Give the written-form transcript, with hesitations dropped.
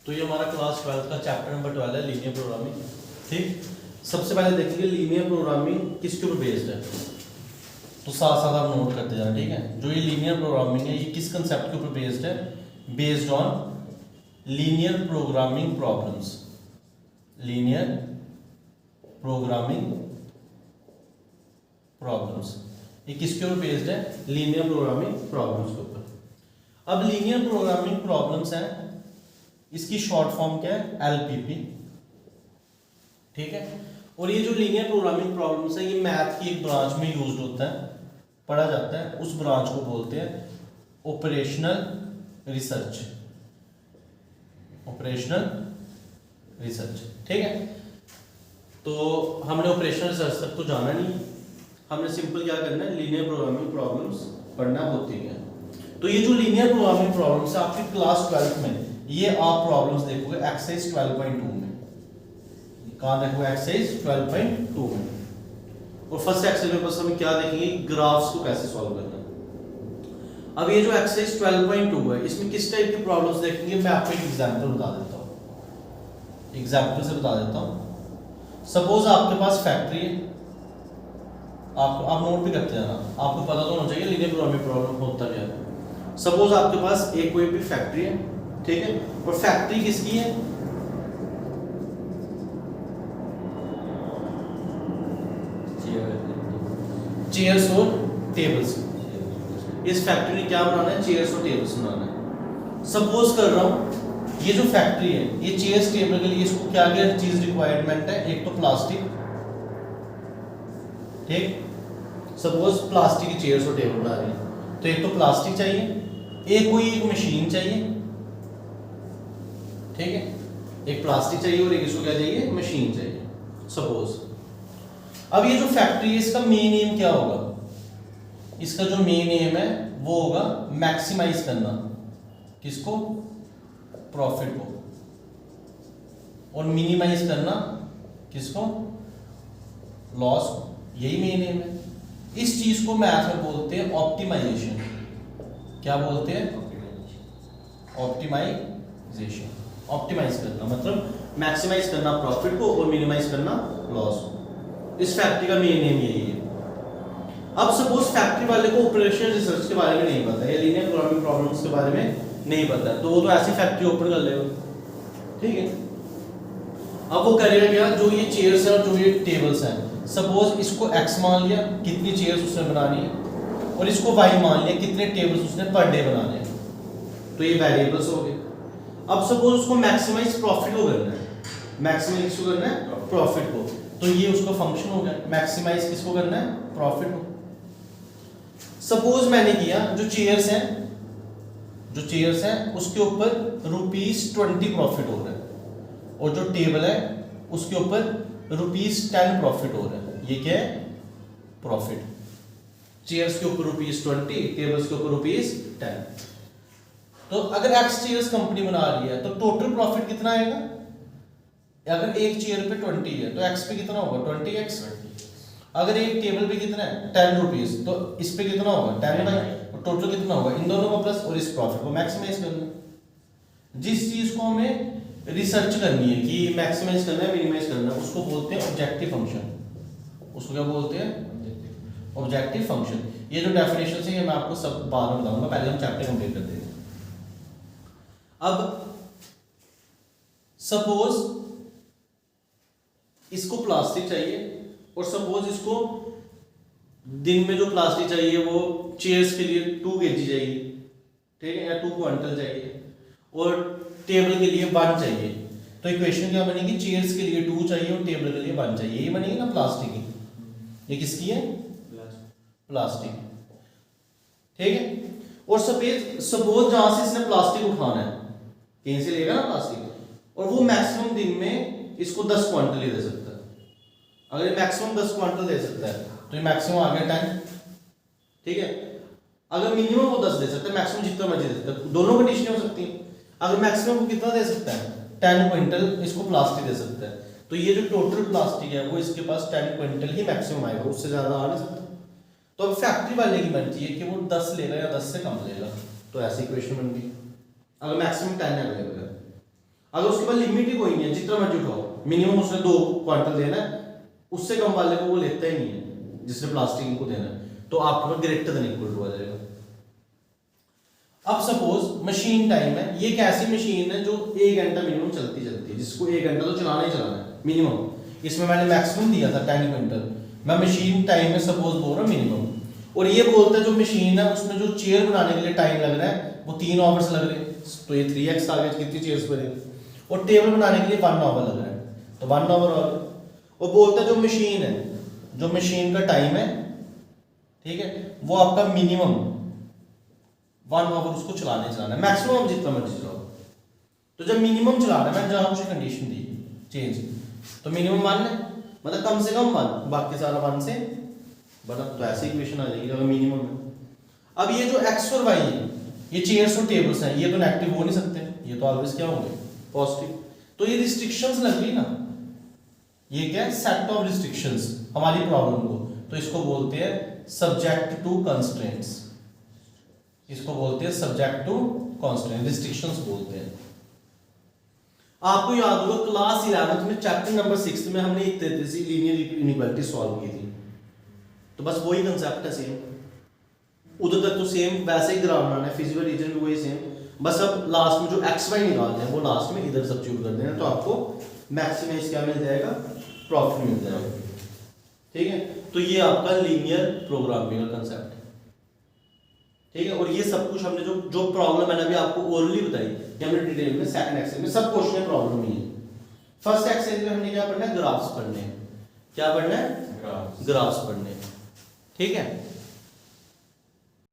तो ये हमारा क्लास 12 का चैप्टर नंबर 12 है, लीनियर प्रोग्रामिंग। ठीक, सबसे पहले देखेंगे लीनियर प्रोग्रामिंग किसके ऊपर बेस्ड है। तो साथ साथ आप नोट करते जाना, ठीक है। जो ये लीनियर प्रोग्रामिंग है ये किस कंसेप्ट के ऊपर बेस्ड है? Based on linear programming problems. Linear programming problems ये किसके ऊपर बेस्ड है? लीनियर प्रोग्रामिंग प्रॉब्लम्स के ऊपर। अब लीनियर प्रोग्रामिंग प्रॉब्लम्स है, इसकी शॉर्ट फॉर्म क्या है? एलपीपी। ठीक है। और ये जो लीनियर प्रोग्रामिंग प्रॉब्लम्स है ये मैथ की एक ब्रांच में यूज होता है, पढ़ा जाता है। उस ब्रांच को बोलते हैं ऑपरेशनल रिसर्च। ऑपरेशनल रिसर्च, ठीक है। तो हमने ऑपरेशनल रिसर्च तक तो जाना नहीं, हमने सिंपल क्या करना है, लीनियर प्रोग्रामिंग प्रॉब्लम्स पढ़ना होती है। तो ये जो लीनियर प्रोग्रामिंग प्रॉब्लम्स है आपकी क्लास 12 में, ये आप प्रॉब्लम्स देखोगे एक्सरसाइज 12.2 में। कहाँ देखोगे? एक्सरसाइज 12.2 में। और फर्स्ट एक्सरसाइज में बस हम क्या देखेंगे, ग्राफ्स को कैसे सॉल्व करना है। अब ये जो एक्सरसाइज 12.2 है इसमें किस टाइप की प्रॉब्लम्स देखेंगे, मैं आपको एक एग्जांपल बता देता हूँ। एग्जांपल से बता देता हूँ। सपोज आपके पास फैक्ट्री है, आप नोट भी करते जाना, आपको पता तो होना चाहिए लीनियर प्रोग्रामिंग प्रॉब्लम होता क्या है। सपोज आपके पास एक कोई भी फैक्ट्री है, ठीक है। और फैक्ट्री किसकी है? चेयर्स और टेबल्स। इस फैक्ट्री ने क्या बनाना है? चेयर्स और टेबल्स बनाना है। सपोज कर रहा हूं ये जो फैक्ट्री है ये चेयर्स टेबल के लिए इसको क्या क्या चीज रिक्वायरमेंट है? एक तो प्लास्टिक, ठीक। सपोज प्लास्टिक की चेयर्स और टेबल बना रही है तो एक तो प्लास्टिक चाहिए, एक कोई एक मशीन चाहिए, ठीक है। एक प्लास्टिक चाहिए और एक इसको क्या चाहिए? मशीन चाहिए। सपोज अब ये जो फैक्ट्री है इसका मेन एम क्या होगा? इसका जो मेन एम है वो होगा मैक्सिमाइज करना, किसको? प्रॉफिट को। और मिनिमाइज करना किसको? लॉस को। यही मेन एम है। इस चीज को मैथ में बोलते हैं ऑप्टिमाइजेशन। क्या बोलते हैं? ऑप्टिमाइजेशन। ऑप्टिमाइज करना मतलब मैक्सिमाइज करना प्रॉफिट को और मिनिमाइज करना लॉस को। इस फैक्ट्री का मेन एम यही है। अब सपोज फैक्ट्री वाले को ऑपरेशनल रिसर्च के बारे में नहीं पता है या लीनियर प्रोग्रामिंग प्रॉब्लम्स के बारे में नहीं पता है, तो वो तो ऐसी फैक्ट्री ओपन कर लेगा, ठीक है। अब वो करेगा क्या? जो ये चेयर्स है और जो ये टेबल्स हैं, सपोज इसको x मान लिया कितनी चेयर्स उसने बनानी है, और इसको y मान लिया कितने टेबल्स उसने पर डे बनाने हैं, तो ये वेरिएबल्स हो गए। अब सपोज उसको मैक्सिमाइज प्रॉफिट को करना है, मैक्सिमाइज किसको करना है? प्रॉफिट को। तो ये उसका फंक्शन हो गया, मैक्सिमाइज किसको करना है? प्रॉफिट को। सपोज मैंने किया जो चेयर्स हैं उसके ऊपर ₹20 प्रॉफिट हो रहा है, और जो टेबल है उसके ऊपर ₹10 प्रॉफिट हो रहा है। ये क्या है? प्रॉफिट। चेयर्स के ऊपर ₹20, टेबल्स के ऊपर ₹10। तो अगर एक्स चेयर्स कंपनी बना रही है तो टोटल प्रॉफिट कितना आएगा? अगर एक चेयर पे 20 है तो एक्स पे कितना होगा? 20x। अगर एक टेबल पे कितना है? ₹10, तो इस पे कितना होगा? 10/, और टोटल कितना होगा? इन दोनों का प्लस और इस प्रॉफिट को मैक्सिमाइज करना। जिस चीज को हमें रिसर्च करनी है कि मैक्सिमाइज करना है मिनिमाइज करना है, उसको बोलते हैं ऑब्जेक्टिव फंक्शन। उसको क्या बोलते हैं? Objective function. ये जो डेफिनेशन है मैं आपको सब बाद में बताऊंगा, पहले हम चैप्टर कंप्लीट करते हैं। अब सपोज इसको प्लास्टिक चाहिए, और सपोज इसको दिन में जो प्लास्टिक चाहिए वो चेयर्स के लिए 2 kg चाहिए, ठीक है, या 2 क्विंटल चाहिए, और टेबल के लिए 1 चाहिए। तो इक्वेशन क्या बनेगी? चेयर्स के लिए 2 चाहिए और टेबल के लिए 1 चाहिए। ये बनेगी ना प्लास्टिक की। ये किसकी है? प्लास्टिक, ठीक है। और सपोज जहां से इसने प्लास्टिक उठाना है, कहीं से लेगा ना प्लास्टिक, और वो मैक्सिमम दिन में इसको 10 क्विंटल ही दे सकता है। अगर ये मैक्सिमम 10 क्विंटल दे सकता है तो ये मैक्सिमम आ गया 10, ठीक है। अगर मिनिमम वो 10 दे सकता है, मैक्सिमम जितना मर्जी दे सकता है, दोनों कंडीशनें हो सकती हैं। अगर मैक्सिमम वो कितना दे सकता है? 10 क्विंटल इसको प्लास्टिक दे सकता है, तो ये जो टोटल प्लास्टिक है वो इसके पास 10 क्विंटल ही मैक्सिमम आएगा, उससे ज्यादा आ नहीं सकता। तो अब फैक्ट्री वाले की मर्जी है कि वो 10 लेगा या 10 से कम लेगा, तो ऐसी इक्वेशन बन गई अगर मैक्सिमम 10 अवेलेबल है। अगर उसके बाद लिमिट ही कोई नहीं है, जितना मर्जी उठाओ, मिनिमम उसने 2 क्वांटल देना है, उससे कम वाले को वो लेता ही नहीं है जिसने प्लास्टिक इनको देना है, तो आपके पास ग्रेटर देन इक्वल टू आ जाएगा। अब सपोज मशीन टाइम है, ये एक ऐसी मशीन है जो 1 घंटा मिनिमम चलती है, जिसको 1 घंटा तो चलाना ही चलाना है मिनिमम। इसमें मैंने मैक्सिमम दिया था 10 क्विंटल, मैं मशीन टाइम में सपोज बोल रहा हूँ मिनिमम। और ये बोलता है जो मशीन है उसमें जो चेयर बनाने के लिए टाइम लग रहा है वो 3 आवर्स लग रहे हैं, तो ये 3x आ गया, कितनी चेयर्स बनेगी। और टेबल बनाने के लिए 1 आवर लग रहा है, तो 1 आवर आ गया। और बोलता है जो मशीन है, जो मशीन का टाइम है, ठीक है, वो आपका मिनिमम 1 आवर उसको चलाना है, मैक्सिमम जितना मर्जी चलाओ। तो जब मिनिमम चला रहा है, मैंने जहां कुछ कंडीशन दी चेंज, तो मिनिमम 1 है, मतलब कम से कम 1, बाकी सारा 1 से बड़ा, तो ऐसी इक्वेशन आ जाएगी अगर मिनिमम है। अब ये जो x और y है, ये चेयर्स और टेबल्स हैं, ये तो नेगेटिव हो नहीं सकते, ये तो ऑलवेज क्या होंगे, पॉजिटिव। तो ये रिस्ट्रिक्शंस लग रही ना, ये क्या है, सेट ऑफ रिस्ट्रिक्शंस हमारी प्रॉब्लम को, तो इसको बोलते हैं सब्जेक्ट टू कंस्ट्रेंट्स, इसको बोलते हैं सब्जेक्ट टू कंस्ट्रेंट, रिस्ट्रिक्शंस बोलते हैं। आपको याद होगा क्लास 11th में चैप्टर नंबर 6 में हमने एक तरीके से लीनियर इनइक्वालिटी सॉल्व की थी, तो बस वही कंसेप्ट है सेम, उधर तक तो सेम वैसे ही ग्राफ बनाना है, फिजिकल रीजन भी वही सेम, बस अब लास्ट में जो एक्स वाई निकालते हैं वो लास्ट में इधर सब्स्टिट्यूट कर देना, तो आपको मैक्सिमाइज क्या मिल जाएगा, प्रॉफिट मिल जाएगा। ठीक है, तो ये आपका लीनियर प्रोग्रामिंग का कंसेप्ट है। ठीक है, और ये सब कुछ हमने जो प्रॉब्लम मैंने अभी आपको ओरली बताई, ये हमने डिटेल में सेकंड एक्सरसाइज में सब क्वेश्चन प्रॉब्लम ही है। फर्स्ट एक्सरसाइज में हमने क्या पढ़ना है, ग्राफ्स पढ़ने हैं, क्या पढ़ना है, ग्राफ्स पढ़ने हैं। ठीक है,